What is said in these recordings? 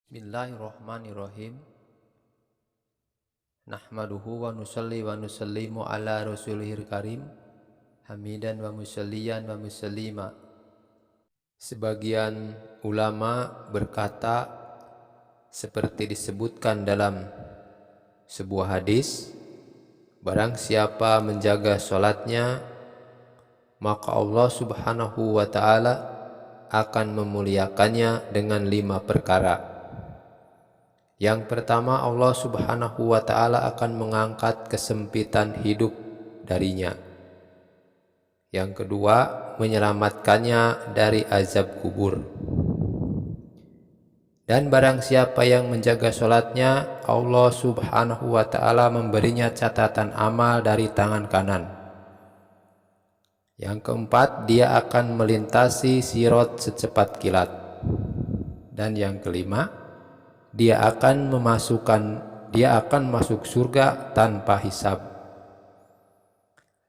Bismillahirrahmanirrahim. Nahmaduhu wa nusalli wa nusallimu ala rasulihil karim. Hamidan wa musalliyan wa musallima. Sebagian ulama berkata seperti disebutkan dalam sebuah hadis, barang siapa menjaga sholatnya, maka Allah subhanahu wa ta'ala akan memuliakannya dengan 5 perkara. Yang pertama, Allah subhanahu wa ta'ala akan mengangkat kesempitan hidup darinya. Yang kedua, menyelamatkannya dari azab kubur. Dan barang siapa yang menjaga sholatnya, Allah subhanahu wa ta'ala memberinya catatan amal dari tangan kanan. Yang keempat, dia akan melintasi sirat secepat kilat. Dan yang kelima, dia akan masuk surga tanpa hisab.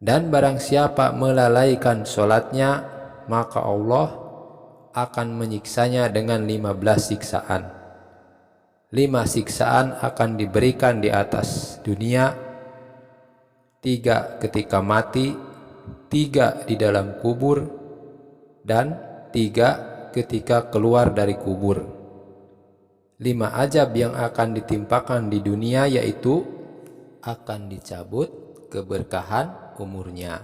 Dan barang siapa melalaikan sholatnya, maka Allah akan menyiksanya dengan 15 siksaan. 5 siksaan akan diberikan di atas dunia, 3 ketika mati, 3 di dalam kubur, dan 3 ketika keluar dari kubur. 5 azab yang akan ditimpakan di dunia yaitu akan dicabut keberkahan umurnya.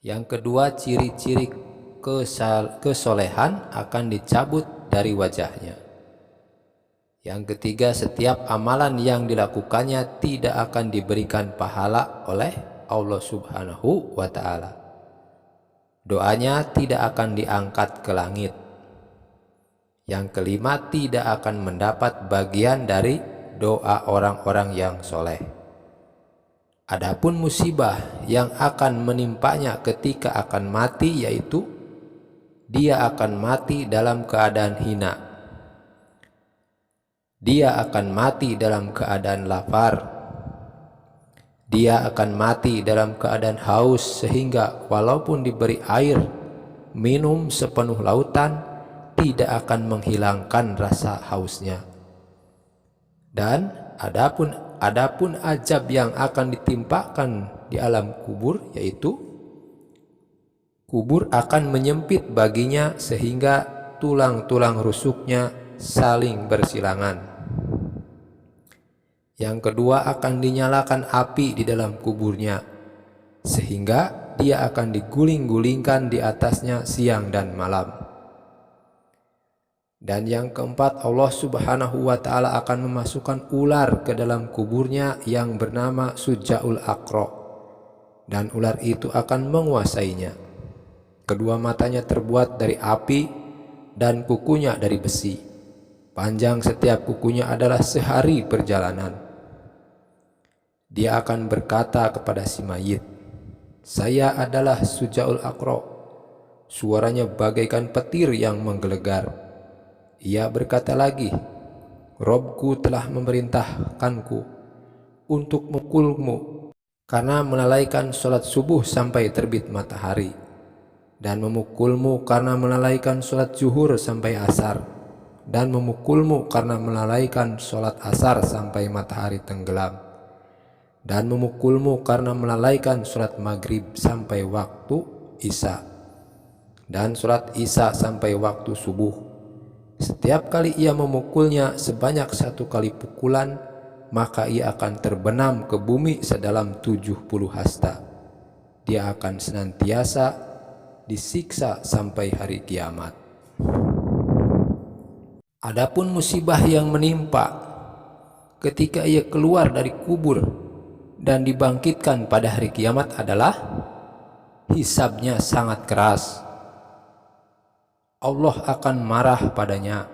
Yang kedua, ciri-ciri kesolehan akan dicabut dari wajahnya. Yang ketiga, setiap amalan yang dilakukannya tidak akan diberikan pahala oleh Allah subhanahu wa ta'ala. Doanya tidak akan diangkat ke langit. Yang kelima, tidak akan mendapat bagian dari doa orang-orang yang soleh. Adapun musibah yang akan menimpanya ketika akan mati yaitu dia akan mati dalam keadaan hina. Dia akan mati dalam keadaan lapar. Dia akan mati dalam keadaan haus sehingga walaupun diberi air minum sepenuh lautan, tidak akan menghilangkan rasa hausnya. Dan adapun azab yang akan ditimpakan di alam kubur yaitu kubur akan menyempit baginya sehingga tulang-tulang rusuknya saling bersilangan. Yang kedua, akan dinyalakan api di dalam kuburnya sehingga dia akan diguling-gulingkan di atasnya siang dan malam. Dan yang keempat, Allah subhanahu wa ta'ala akan memasukkan ular ke dalam kuburnya yang bernama Suja'ul Aqra. Dan ular itu akan menguasainya. Kedua matanya terbuat dari api dan kukunya dari besi. Panjang setiap kukunya adalah sehari perjalanan. Dia akan berkata kepada si mayit, "Saya adalah Suja'ul Aqra." Suaranya bagaikan petir yang menggelegar. Ia berkata lagi, "Robku telah memerintahkanku untuk memukulmu karena melalaikan sholat subuh sampai terbit matahari, dan memukulmu karena melalaikan sholat zuhur sampai asar, dan memukulmu karena melalaikan sholat asar sampai matahari tenggelam, dan memukulmu karena melalaikan sholat maghrib sampai waktu isya, dan sholat isya sampai waktu subuh. Setiap kali ia memukulnya sebanyak 1 kali pukulan, maka ia akan terbenam ke bumi sedalam 70 hasta. Dia akan senantiasa disiksa sampai hari kiamat." Adapun musibah yang menimpa ketika ia keluar dari kubur dan dibangkitkan pada hari kiamat adalah hisabnya sangat keras. Allah akan marah padanya,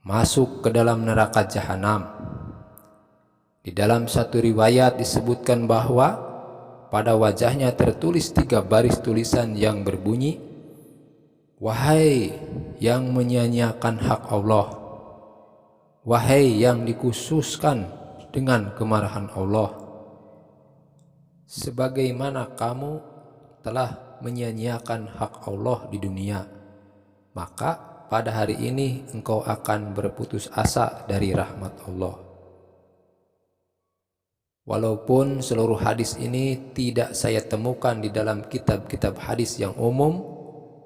masuk ke dalam neraka jahanam. Di dalam satu riwayat disebutkan bahwa pada wajahnya tertulis 3 baris tulisan yang berbunyi, "Wahai yang menyia-nyiakan hak Allah, wahai yang dikhususkan dengan kemarahan Allah, sebagaimana kamu telah menyia-nyiakan hak Allah di dunia, maka pada hari ini engkau akan berputus asa dari rahmat Allah. Walaupun seluruh hadis ini tidak saya temukan di dalam kitab-kitab hadis yang umum,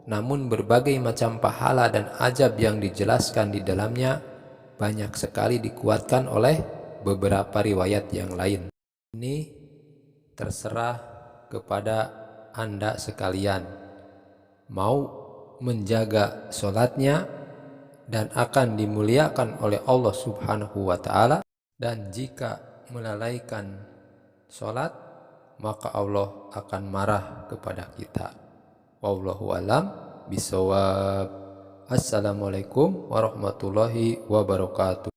namun berbagai macam pahala dan ajab yang dijelaskan di dalamnya banyak sekali dikuatkan oleh beberapa riwayat yang lain. Ini terserah kepada Anda sekalian, mau menjaga sholatnya dan akan dimuliakan oleh Allah Subhanahu wa Ta'ala, dan jika melalaikan sholat maka Allah akan marah kepada kita. Wallahu alam bisawab. Assalamualaikum warahmatullahi wabarakatuh.